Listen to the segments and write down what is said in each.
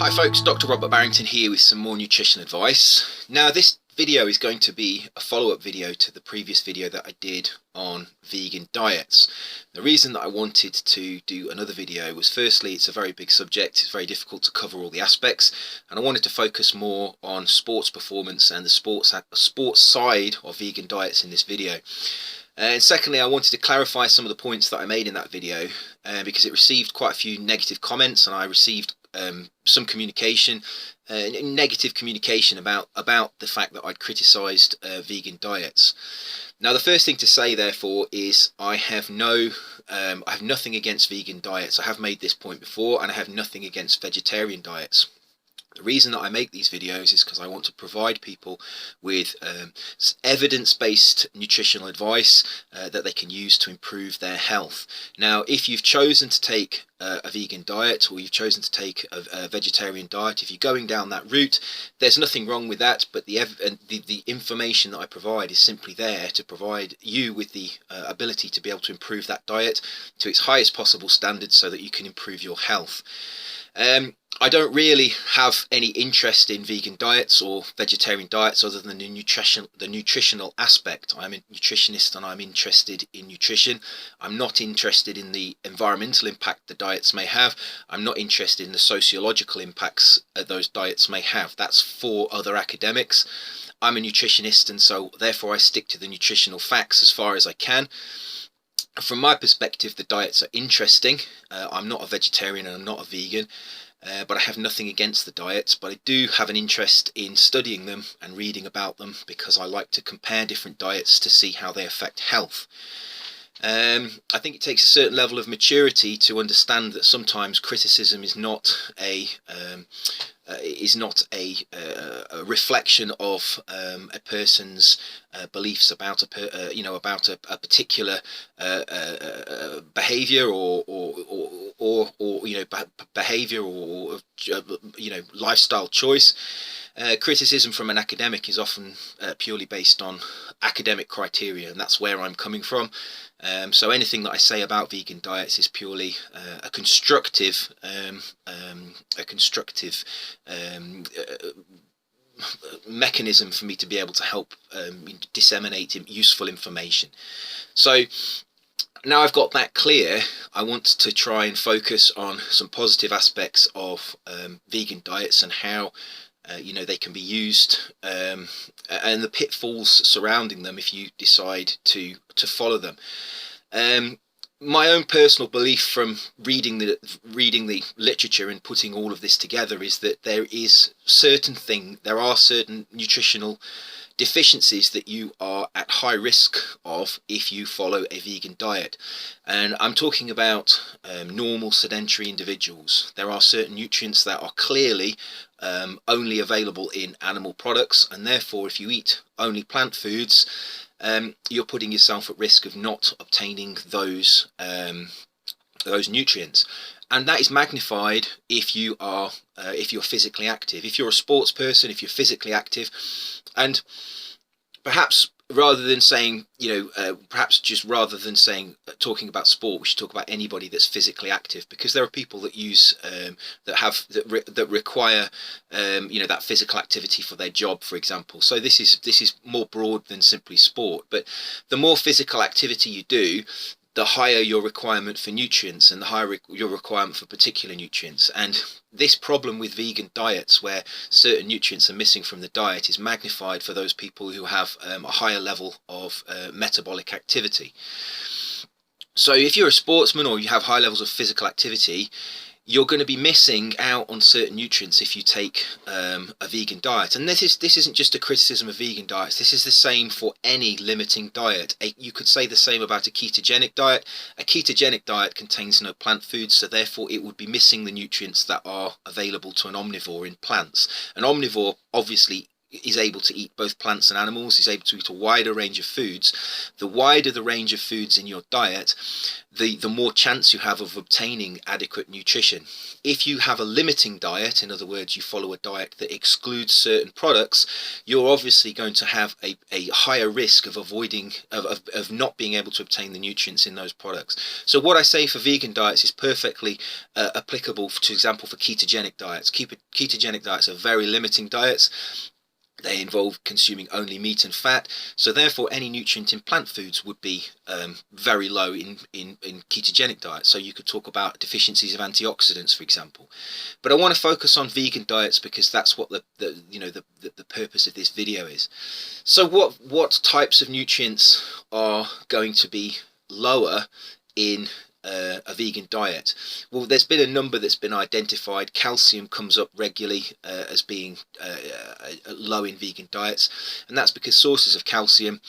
Hi folks, Dr. Robert Barrington here with some more nutrition advice. Now this video is going to be a follow-up video to the previous video that I did on vegan diets. The reason that I wanted to do another video was, firstly, it's a very big subject, it's very difficult to cover all the aspects, and I wanted to focus more on sports performance and the sports side of vegan diets in this video. And secondly, I wanted to clarify some of the points that I made in that video because it received quite a few negative comments, and I received some communication, negative communication about the fact that I'd criticised vegan diets. Now, the first thing to say, therefore, is I have nothing against vegan diets. I have made this point before, and I have nothing against vegetarian diets. The reason that I make these videos is because I want to provide people with evidence-based nutritional advice that they can use to improve their health. Now, if you've chosen to take a vegan diet, or you've chosen to take a vegetarian diet, if you're going down that route, there's nothing wrong with that, but the information that I provide is simply there to provide you with the ability to be able to improve that diet to its highest possible standards so that you can improve your health. I don't really have any interest in vegan diets or vegetarian diets other than the nutritional aspect. I'm a nutritionist and I'm interested in nutrition. I'm not interested in the environmental impact the diets may have. I'm not interested in the sociological impacts those diets may have. That's for other academics. I'm a nutritionist, and so therefore I stick to the nutritional facts as far as I can. From my perspective, the diets are interesting. I'm not a vegetarian and I'm not a vegan. But I have nothing against the diets, but I do have an interest in studying them and reading about them because I like to compare different diets to see how they affect health. I think it takes a certain level of maturity to understand that sometimes criticism is not a reflection of a person's beliefs about a particular behaviour behaviour or lifestyle choice. Criticism from an academic is often purely based on academic criteria, and that's where I'm coming from. So anything that I say about vegan diets is purely a constructive mechanism for me to be able to help disseminate useful information. So now I've got that clear, I want to try and focus on some positive aspects of vegan diets and how they can be used, and the pitfalls surrounding them if you decide to follow them. My own personal belief from reading the literature and putting all of this together is that there are certain nutritional deficiencies that you are at high risk of if you follow a vegan diet, and I'm talking about normal sedentary individuals. There are certain nutrients that are clearly only available in animal products, and therefore if you eat only plant foods, you're putting yourself at risk of not obtaining those nutrients. And that is magnified if you're physically active. If you're a sports person, if you're physically active, and perhaps rather than saying, talking about sport, we should talk about anybody that's physically active, because there are people that require that physical activity for their job, for example. So this is more broad than simply sport, but the more physical activity you do, the higher your requirement for nutrients and the higher your requirement for particular nutrients. And this problem with vegan diets, where certain nutrients are missing from the diet, is magnified for those people who have a higher level of metabolic activity. So if you're a sportsman or you have high levels of physical activity, you're going to be missing out on certain nutrients if you take a vegan diet. And this isn't just a criticism of vegan diets. This is the same for any limiting diet. You could say the same about a ketogenic diet. A ketogenic diet contains no plant foods, so therefore it would be missing the nutrients that are available to an omnivore in plants. An omnivore obviously is able to eat both plants and animals, is able to eat a wider range of foods. The wider the range of foods in your diet, the more chance you have of obtaining adequate nutrition. If you have a limiting diet, in other words, you follow a diet that excludes certain products, you're obviously going to have a higher risk of not being able to obtain the nutrients in those products. So what I say for vegan diets is perfectly applicable, for example, for ketogenic diets. Ketogenic diets are very limiting diets. They involve consuming only meat and fat, so therefore any nutrient in plant foods would be very low in ketogenic diets. So you could talk about deficiencies of antioxidants, for example. But I want to focus on vegan diets because that's what the purpose of this video is. So what types of nutrients are going to be lower in a vegan diet? Well, there's been a number that's been identified. Calcium comes up regularly as being low in vegan diets, and that's because sources of calcium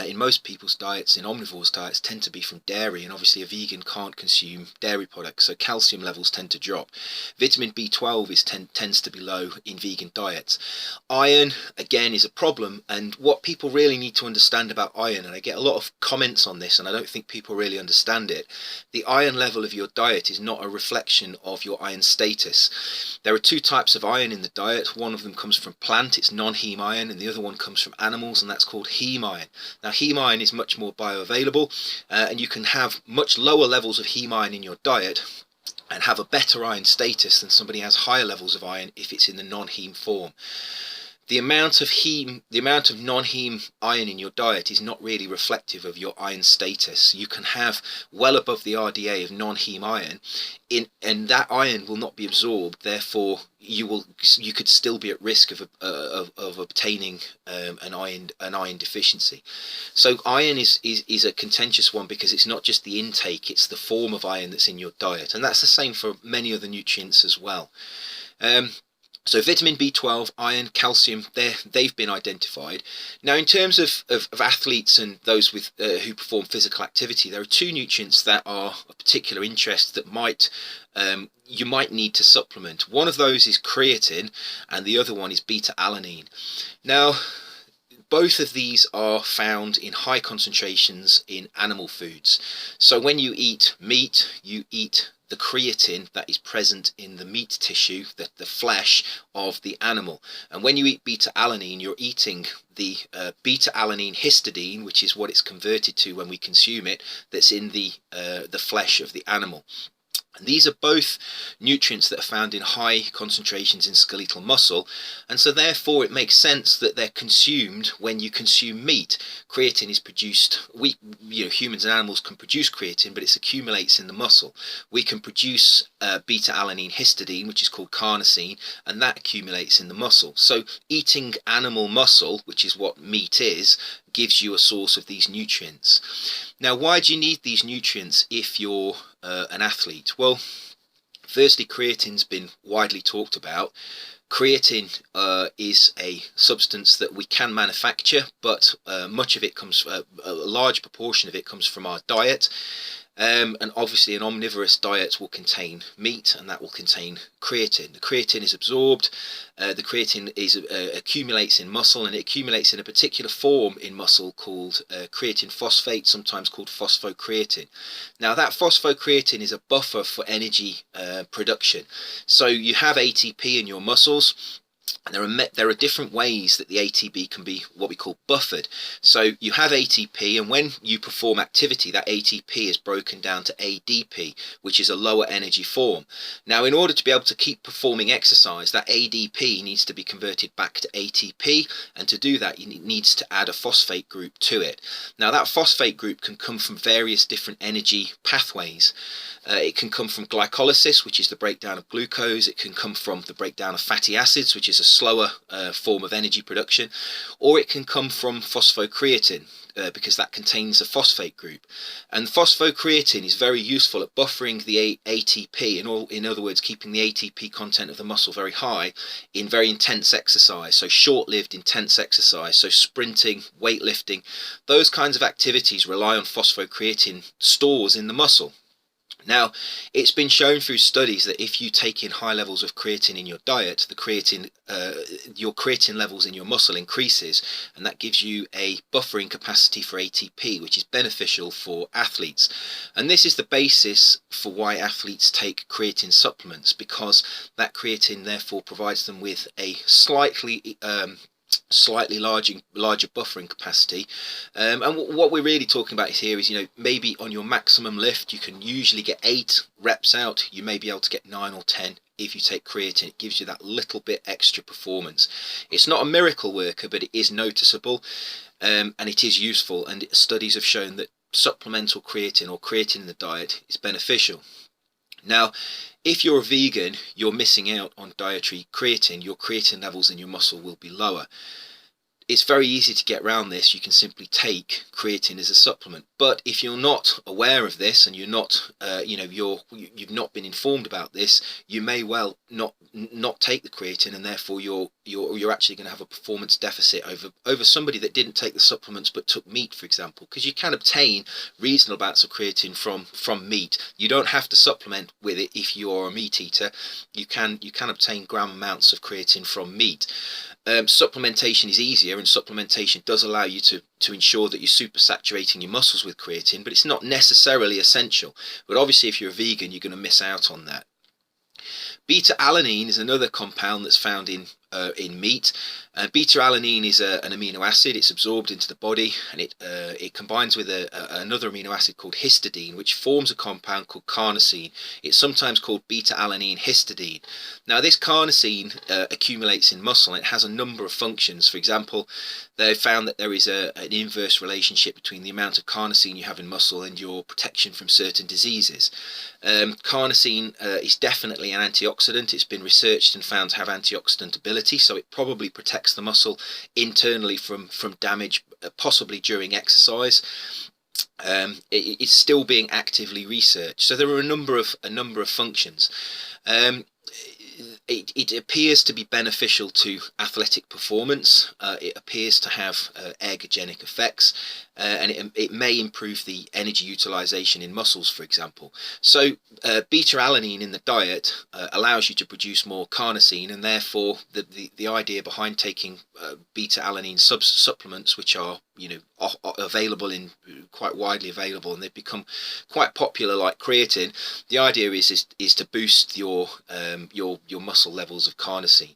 in most people's diets, in omnivores' diets, tend to be from dairy, and obviously a vegan can't consume dairy products, so calcium levels tend to drop. Vitamin B12 tends to be low in vegan diets. Iron, again, is a problem, and what people really need to understand about iron, and I get a lot of comments on this and I don't think people really understand it, the iron level of your diet is not a reflection of your iron status. There are two types of iron in the diet. One of them comes from plant, it's non-heme iron, and the other one comes from animals, and that's called heme iron. Now, heme iron is much more bioavailable, and you can have much lower levels of heme iron in your diet and have a better iron status than somebody who has higher levels of iron if it's in the non-heme form. The amount of non-heme iron in your diet is not really reflective of your iron status. You can have well above the RDA of non-heme iron, and that iron will not be absorbed. Therefore, you could still be at risk of obtaining an iron deficiency. So iron is a contentious one because it's not just the intake; it's the form of iron that's in your diet, and that's the same for many other nutrients as well. So vitamin B12, iron, calcium, they've been identified. Now, in terms of athletes and those with who perform physical activity, there are two nutrients that are of particular interest that you might need to supplement. One of those is creatine, and the other one is beta-alanine. Now, both of these are found in high concentrations in animal foods. So when you eat meat, you eat the creatine that is present in the meat tissue, the flesh of the animal. And when you eat beta-alanine, you're eating the beta-alanine histidine, which is what it's converted to when we consume it, that's in the flesh of the animal. And these are both nutrients that are found in high concentrations in skeletal muscle, and so therefore it makes sense that they're consumed when you consume meat. Creatine is produced, humans and animals can produce creatine, but it accumulates in the muscle. We can produce beta-alanine histidine, which is called carnosine, and that accumulates in the muscle. So eating animal muscle, which is what meat is, gives you a source of these nutrients. Now, why do you need these nutrients if you're an athlete? Well, firstly, creatine's been widely talked about. Creatine is a substance that we can manufacture, but much of it comes, a large proportion of it comes from our diet. And obviously an omnivorous diet will contain meat, and that will contain creatine. The creatine is absorbed, the creatine accumulates in muscle, and it accumulates in a particular form in muscle called creatine phosphate, sometimes called phosphocreatine. Now, that phosphocreatine is a buffer for energy production. So you have ATP in your muscles, and there are different ways that the ATP can be what we call buffered. So you have ATP, and when you perform activity, that ATP is broken down to ADP, which is a lower energy form. Now, in order to be able to keep performing exercise, that ADP needs to be converted back to ATP, and to do that, it needs to add a phosphate group to it. Now, that phosphate group can come from various different energy pathways. It can come from glycolysis, which is the breakdown of glucose. It can come from the breakdown of fatty acids, which is a slower form of energy production, or it can come from phosphocreatine, because that contains a phosphate group. And phosphocreatine is very useful at buffering the ATP, in other words, keeping the ATP content of the muscle very high in very intense exercise, so short-lived intense exercise, so sprinting, weightlifting, those kinds of activities rely on phosphocreatine stores in the muscle. Now, it's been shown through studies that if you take in high levels of creatine in your diet, your creatine levels in your muscle increases, and that gives you a buffering capacity for ATP, which is beneficial for athletes. And this is the basis for why athletes take creatine supplements, because that creatine therefore provides them with a slightly larger buffering capacity, and what we're really talking about here is, maybe on your maximum lift you can usually get 8 reps out. You may be able to get 9 or 10 if you take creatine. It gives you that little bit extra performance. It's not a miracle worker, but it is noticeable, and it is useful, and studies have shown that supplemental creatine or creatine in the diet is beneficial. Now, if you're a vegan, you're missing out on dietary creatine. Your creatine levels in your muscle will be lower. It's very easy to get around this. You can simply take creatine as a supplement. But if you're not aware of this, and you're not, you've not been informed about this, you may well not take the creatine, and therefore you're actually going to have a performance deficit over somebody that didn't take the supplements but took meat, for example, because you can obtain reasonable amounts of creatine from meat. You don't have to supplement with it if you're a meat eater. You can obtain gram amounts of creatine from meat. Supplementation is easier, and supplementation does allow you to ensure that you're super saturating your muscles with creatine, but it's not necessarily essential. But obviously if you're a vegan, you're going to miss out on that. Beta-alanine is another compound that's found in meat. Beta-alanine is an amino acid. It's absorbed into the body, and it combines with another amino acid called histidine, which forms a compound called carnosine. It's sometimes called beta-alanine histidine. Now, this carnosine accumulates in muscle, and it has a number of functions. For example, they found that there is an inverse relationship between the amount of carnosine you have in muscle and your protection from certain diseases. Carnosine is definitely an antioxidant. It's been researched and found to have antioxidant ability, so it probably protects the muscle internally from damage, possibly during exercise. It's still being actively researched. So there are a number of functions. It appears to be beneficial to athletic performance. It appears to have ergogenic effects, and it may improve the energy utilization in muscles, for example. So beta-alanine in the diet allows you to produce more carnosine, and therefore the idea behind taking beta-alanine supplements, which are available in quite widely available, and they've become quite popular like creatine. The idea is to boost your muscle levels of carnosine.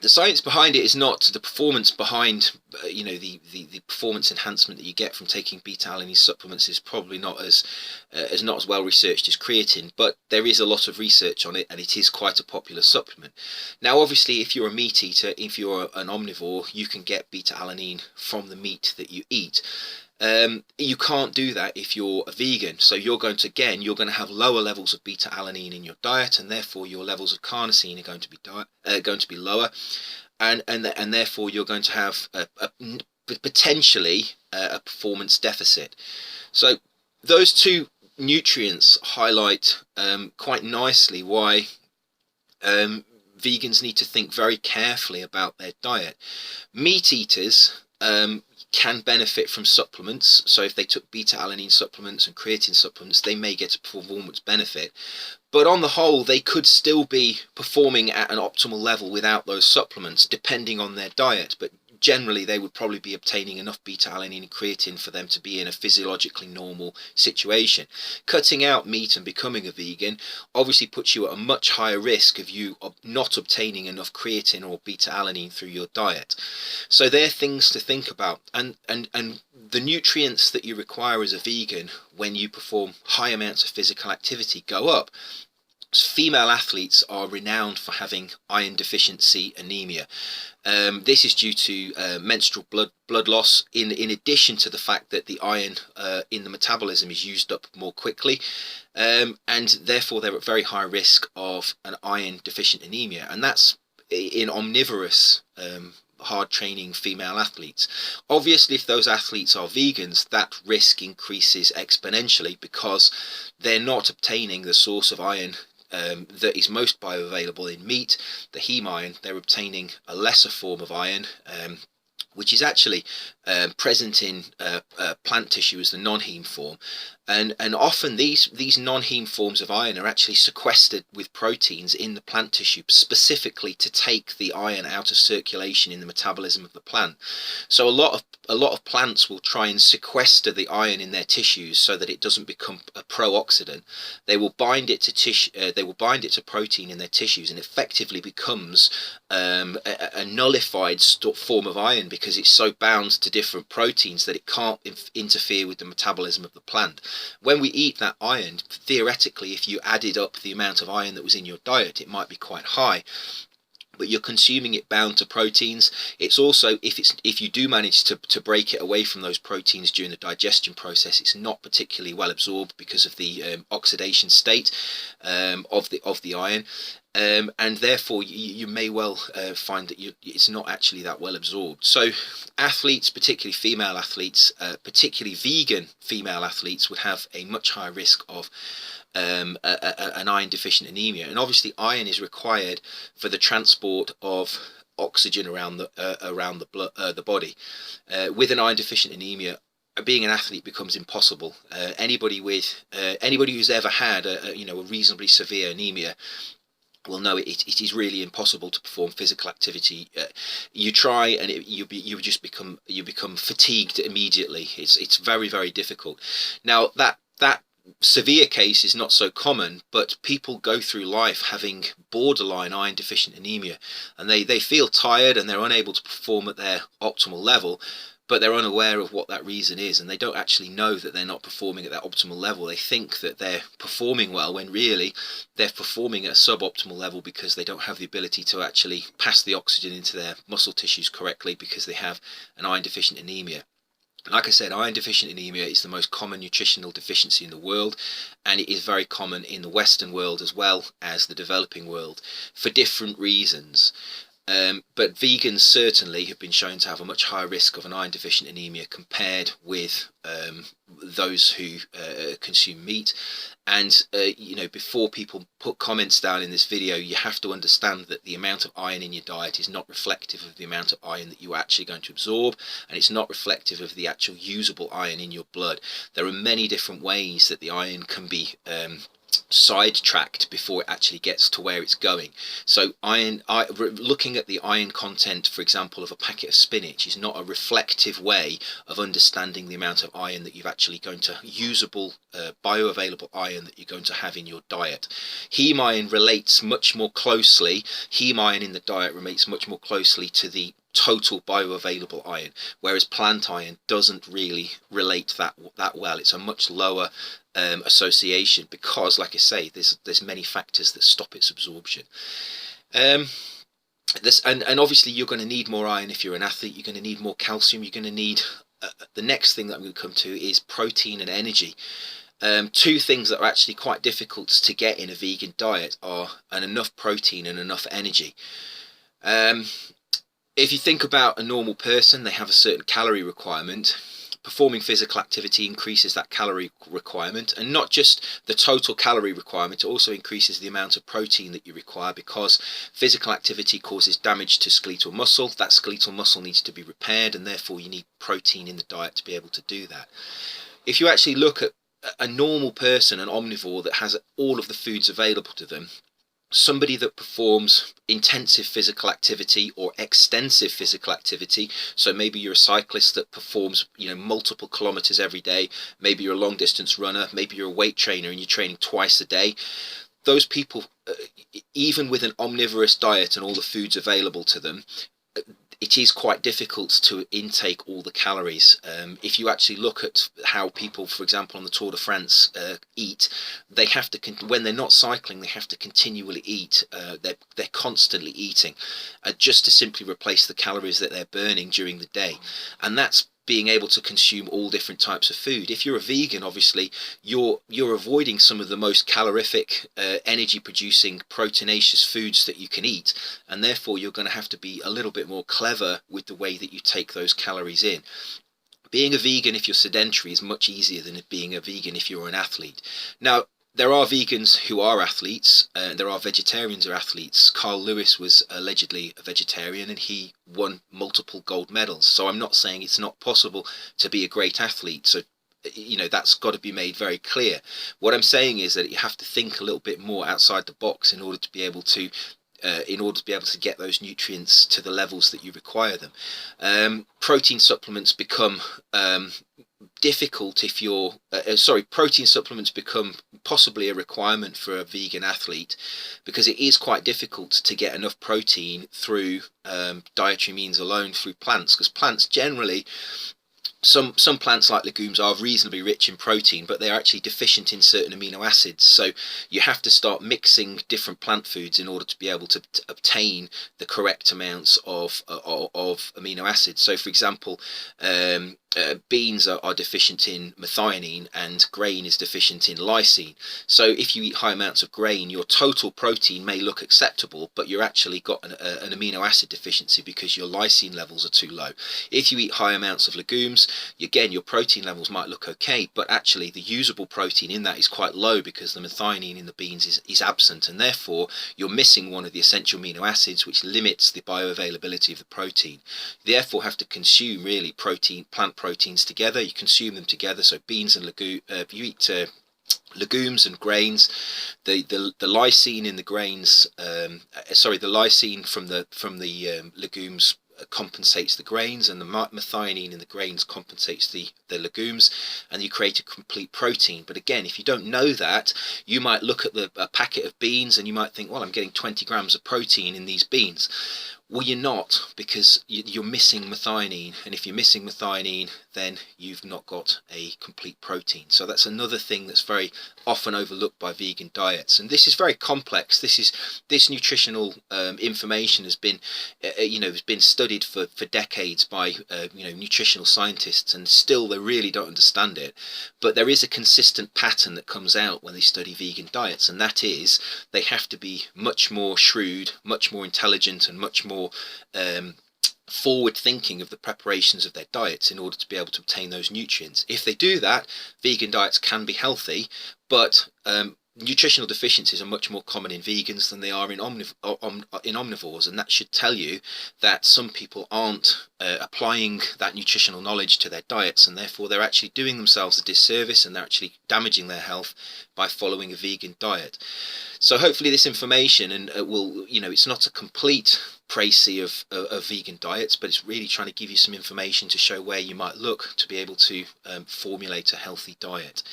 The science behind it is not the performance behind, the performance enhancement that you get from taking beta-alanine supplements is probably not as well researched as creatine, but there is a lot of research on it, and it is quite a popular supplement. Now, obviously, if you're a meat eater, if you're an omnivore, you can get beta-alanine from the meat that you eat. You can't do that if you're a vegan, so you're going to have lower levels of beta-alanine in your diet, and therefore your levels of carnosine are going to be lower, and therefore you're going to have potentially a performance deficit. So those two nutrients highlight quite nicely why vegans need to think very carefully about their diet. Meat eaters can benefit from supplements, so if they took beta-alanine supplements and creatine supplements, they may get a performance benefit, but on the whole they could still be performing at an optimal level without those supplements, depending on their diet. But generally they would probably be obtaining enough beta-alanine and creatine for them to be in a physiologically normal situation. Cutting out meat and becoming a vegan obviously puts you at a much higher risk of you not obtaining enough creatine or beta-alanine through your diet. So they're things to think about, and the nutrients that you require as a vegan when you perform high amounts of physical activity go up. Female athletes are renowned for having iron deficiency anemia. This is due to menstrual blood loss, in addition to the fact that the iron in the metabolism is used up more quickly, and therefore they're at very high risk of an iron deficient anemia, and that's in omnivorous hard training female athletes. Obviously, if those athletes are vegans, that risk increases exponentially, because they're not obtaining the source of iron that is most bioavailable in meat, the heme iron. They're obtaining a lesser form of iron, which is actually present in plant tissue as the non-heme form, and often these non-heme forms of iron are actually sequestered with proteins in the plant tissue, specifically to take the iron out of circulation in the metabolism of the plant. So a lot of plants will try and sequester the iron in their tissues so that it doesn't become a pro-oxidant. They will bind it to tissue. They will bind it to protein in their tissues, and effectively becomes a nullified form of iron, because it's so bound to different proteins that it can't interfere with the metabolism of the plant. When we eat that iron, theoretically, if you added up the amount of iron that was in your diet, it might be quite high, but you're consuming it bound to proteins. It's also, if you do manage to break it away from those proteins during the digestion process, it's not particularly well absorbed because of the oxidation state of the iron. And therefore you may well find that it's not actually that well absorbed. So athletes, particularly female athletes, particularly vegan female athletes, would have a much higher risk of an iron deficient anemia. And obviously iron is required for the transport of oxygen around the body. With an iron deficient anemia, being an athlete becomes impossible. Anybody who's ever had a reasonably severe anemia will know it is really impossible to perform physical activity. You try and you become fatigued immediately. It's very, very difficult. Now that severe case is not so common, but people go through life having borderline iron deficient anemia, and they feel tired and they're unable to perform at their optimal level, but they're unaware of what that reason is, and they don't actually know that they're not performing at that optimal level. They think that they're performing well when really they're performing at a suboptimal level because they don't have the ability to actually pass the oxygen into their muscle tissues correctly, because they have an iron deficient anemia. Like I said, iron deficient anemia is the most common nutritional deficiency in the world, and it is very common in the Western world as well as the developing world, for different reasons. But vegans certainly have been shown to have a much higher risk of an iron deficient anemia compared with those who consume meat. And before people put comments down in this video, you have to understand that the amount of iron in your diet is not reflective of the amount of iron that you're actually going to absorb, and it's not reflective of the actual usable iron in your blood. There are many different ways that the iron can be sidetracked before it actually gets to where it's going. So looking at the iron content, for example, of a packet of spinach is not a reflective way of understanding the amount of iron that you've actually going to usable bioavailable iron that you're going to have in your diet. Heme iron relates much more closely. Heme iron in the diet relates much more closely to the total bioavailable iron, whereas plant iron doesn't really relate that well. It's a much lower association, because, like I say, there's many factors that stop its absorption. And obviously you're going to need more iron if you're an athlete. You're going to need more calcium. You're going to need the next thing that I'm going to come to is protein and energy. Two things that are actually quite difficult to get in a vegan diet are enough protein and enough energy. If you think about a normal person, they have a certain calorie requirement. Performing physical activity increases that calorie requirement, and not just the total calorie requirement, it also increases the amount of protein that you require, because physical activity causes damage to skeletal muscle. That skeletal muscle needs to be repaired, and therefore you need protein in the diet to be able to do that. If you actually look at a normal person, an omnivore that has all of the foods available to them, somebody that performs intensive physical activity or extensive physical activity, so maybe you're a cyclist that performs multiple kilometers every day, maybe you're a long distance runner, maybe you're a weight trainer and you're training twice a day, those people, even with an omnivorous diet and all the foods available to them, it is quite difficult to intake all the calories. If you actually look at how people, for example, on the Tour de France eat, they have to, when they're not cycling, they have to continually eat. They're constantly eating just to simply replace the calories that they're burning during the day. And that's being able to consume all different types of food. If you're a vegan, obviously you're avoiding some of the most calorific, energy producing, proteinaceous foods that you can eat, and therefore you're going to have to be a little bit more clever with the way that you take those calories in. Being a vegan if you're sedentary is much easier than being a vegan if you're an athlete. Now, there are vegans who are athletes, and there are vegetarians who are athletes. Carl Lewis was allegedly a vegetarian, and he won multiple gold medals. So I'm not saying it's not possible to be a great athlete. So, you know, that's got to be made very clear. What I'm saying is that you have to think a little bit more outside the box in order to be able to get those nutrients to the levels that you require them. Protein supplements become difficult if you're protein supplements become possibly a requirement for a vegan athlete, because it is quite difficult to get enough protein through dietary means alone, through plants, because plants generally, some plants like legumes are reasonably rich in protein, but they're actually deficient in certain amino acids. So you have to start mixing different plant foods in order to be able to obtain the correct amounts of amino acids. So, for example, beans are deficient in methionine, and grain is deficient in lysine. So if you eat high amounts of grain, your total protein may look acceptable, but you're actually got an amino acid deficiency because your lysine levels are too low. If you eat high amounts of legumes, again, your protein levels might look okay, but actually the usable protein in that is quite low because the methionine in the beans is absent, and therefore you're missing one of the essential amino acids, which limits the bioavailability of the protein. You therefore have to consume really plant proteins together. You consume them together. So beans and if you eat legumes and grains, the lysine in the grains, the lysine from the legumes compensates the grains, and the methionine in the grains compensates the legumes, and you create a complete protein. But again, if you don't know that, you might look at a packet of beans and you might think, well, I'm getting 20 grams of protein in these beans. Well, you're not, because you're missing methionine, and if you're missing methionine, then you've not got a complete protein. So that's another thing that's very often overlooked by vegan diets, and this is very complex. This nutritional information has been studied for decades by nutritional scientists, and still they really don't understand it. But there is a consistent pattern that comes out when they study vegan diets, and that is they have to be much more shrewd, much more intelligent, and much more forward thinking of the preparations of their diets in order to be able to obtain those nutrients. If they do that, vegan diets can be healthy, but nutritional deficiencies are much more common in vegans than they are in omnivores, and that should tell you that some people aren't applying that nutritional knowledge to their diets, and therefore they're actually doing themselves a disservice, and they're actually damaging their health by following a vegan diet. So hopefully this information, and it's not a complete précis of vegan diets, but it's really trying to give you some information to show where you might look to be able to formulate a healthy diet.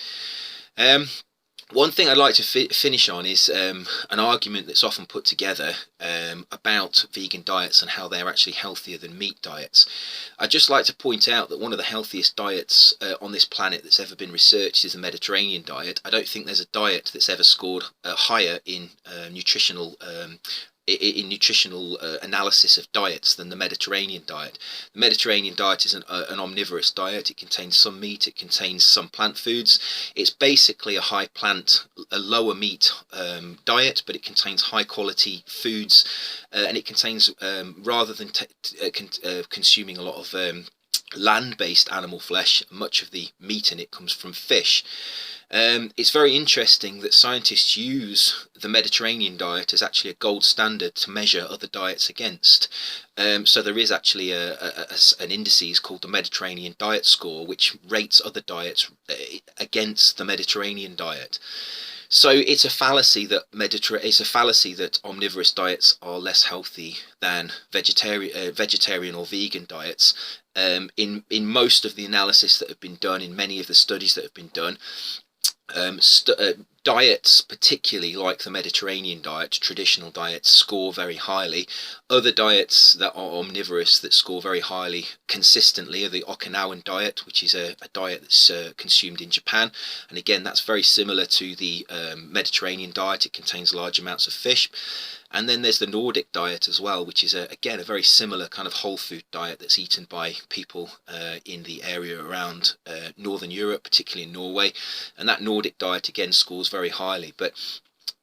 One thing I'd like to finish on is an argument that's often put together about vegan diets and how they're actually healthier than meat diets. I'd just like to point out that one of the healthiest diets on this planet that's ever been researched is the Mediterranean diet. I don't think there's a diet that's ever scored higher in nutritional analysis of diets than the Mediterranean diet. The Mediterranean diet is an omnivorous diet. It contains some meat, it contains some plant foods. It's basically a lower meat diet, but it contains high quality foods, and it contains, rather than consuming a lot of land-based animal flesh, much of the meat in it comes from fish. It's very interesting that scientists use the Mediterranean diet as actually a gold standard to measure other diets against. So there is actually an indices called the Mediterranean Diet Score, which rates other diets against the Mediterranean diet. So it's a fallacy that omnivorous diets are less healthy than vegetarian or vegan diets. In most of the analysis that have been done, in many of the studies that have been done, diets, particularly like the Mediterranean diet, traditional diets, score very highly. Other diets that are omnivorous that score very highly consistently are the Okinawan diet, which is a diet that's consumed in Japan, and again that's very similar to the Mediterranean diet. It contains large amounts of fish. And then there's the Nordic diet as well, which is again a very similar kind of whole food diet that's eaten by people in the area around Northern Europe, particularly in Norway. And that Nordic diet again scores very highly. But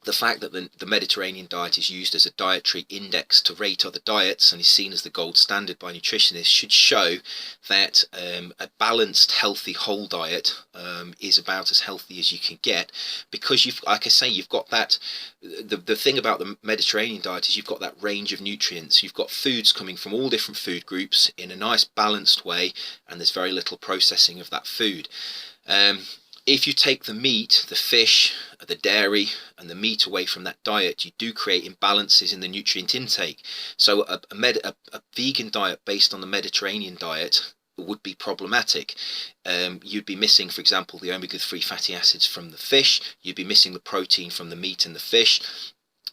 the fact that the Mediterranean diet is used as a dietary index to rate other diets and is seen as the gold standard by nutritionists should show that a balanced, healthy, whole diet is about as healthy as you can get, because you've, like I say, you've got that. The thing about the Mediterranean diet is you've got that range of nutrients. You've got foods coming from all different food groups in a nice balanced way, and there's very little processing of that food. If you take the meat, the fish, the dairy and the meat away from that diet, you do create imbalances in the nutrient intake. So a vegan diet based on the Mediterranean diet would be problematic. You'd be missing, for example, the omega-3 fatty acids from the fish, you'd be missing the protein from the meat and the fish,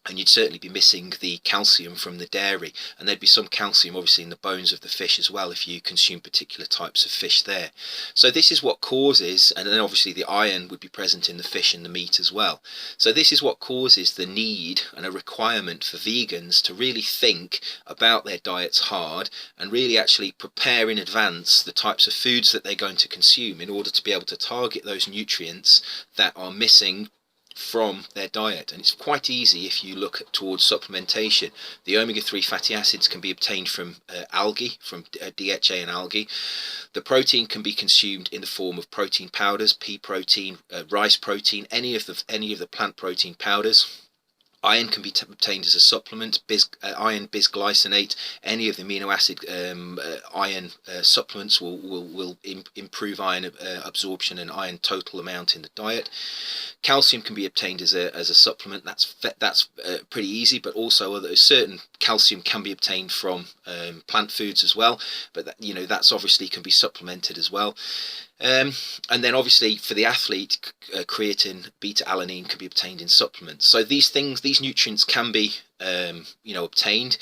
and you'd certainly be missing the calcium from the dairy, and there'd be some calcium obviously in the bones of the fish as well if you consume particular types of fish there. So this is what causes, and then obviously the iron would be present in the fish and the meat as well. So this is what causes the need and a requirement for vegans to really think about their diets hard and really actually prepare in advance the types of foods that they're going to consume in order to be able to target those nutrients that are missing from their diet. And it's quite easy if you look towards supplementation. The omega-3 fatty acids can be obtained from algae, from DHA and algae. The protein can be consumed in the form of protein powders, pea protein, rice protein, any of the plant protein powders. Iron can be obtained as a supplement, iron bisglycinate, any of the amino acid iron supplements will improve iron absorption and iron total amount in the diet. Calcium can be obtained as a supplement. That's pretty easy, but also certain calcium can be obtained from plant foods as well. But that's obviously can be supplemented as well. And then obviously for the athlete, creatine, beta-alanine can be obtained in supplements. So these nutrients can be obtained,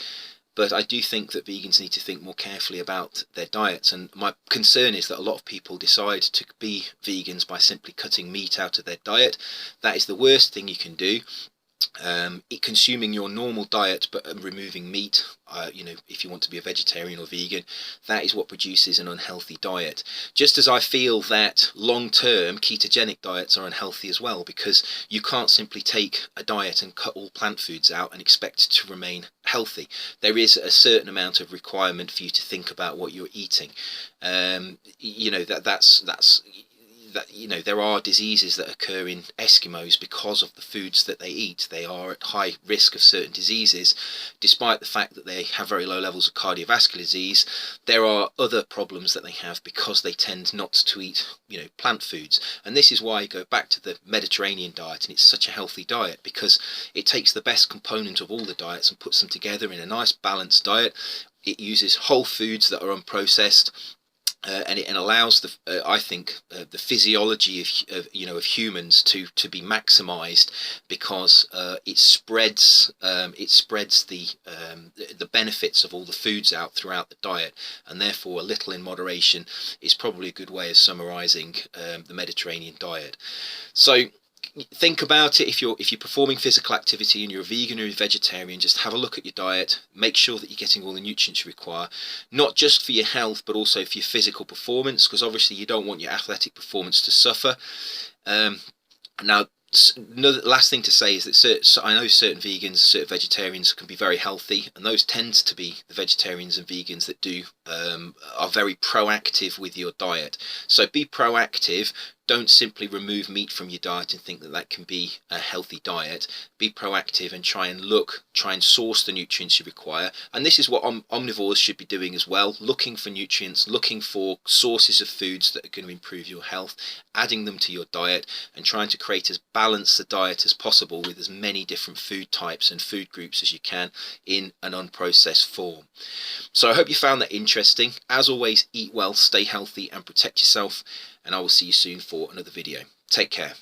but I do think that vegans need to think more carefully about their diets. And my concern is that a lot of people decide to be vegans by simply cutting meat out of their diet. That is the worst thing you can do. Consuming your normal diet but removing meat, if you want to be a vegetarian or vegan, that is what produces an unhealthy diet. Just as I feel that long-term ketogenic diets are unhealthy as well, because you can't simply take a diet and cut all plant foods out and expect to remain healthy. There is a certain amount of requirement for you to think about what you're eating. There are diseases that occur in Eskimos because of the foods that they eat. They are at high risk of certain diseases, despite the fact that they have very low levels of cardiovascular disease. There are other problems that they have because they tend not to eat, plant foods. And this is why I go back to the Mediterranean diet, and it's such a healthy diet because it takes the best component of all the diets and puts them together in a nice balanced diet. It uses whole foods that are unprocessed. And it allows the physiology of humans to be maximised, because it spreads the benefits of all the foods out throughout the diet, and therefore a little in moderation is probably a good way of summarising the Mediterranean diet. So think about it. If you're performing physical activity and you're a vegan or a vegetarian, just have a look at your diet. Make sure that you're getting all the nutrients you require, not just for your health but also for your physical performance, because obviously you don't want your athletic performance to suffer. Now, another last thing to say is that I know certain vegans, certain vegetarians can be very healthy, and those tend to be the vegetarians and vegans that are very proactive with your diet. So be proactive. Don't simply remove meat from your diet and think that that can be a healthy diet. Be proactive and try and source the nutrients you require. And this is what omnivores should be doing as well, looking for nutrients, looking for sources of foods that are going to improve your health, adding them to your diet, and trying to create as balanced a diet as possible with as many different food types and food groups as you can in an unprocessed form. So I hope you found that interesting. As always, eat well, stay healthy and protect yourself, and I will see you soon for another video. Take care.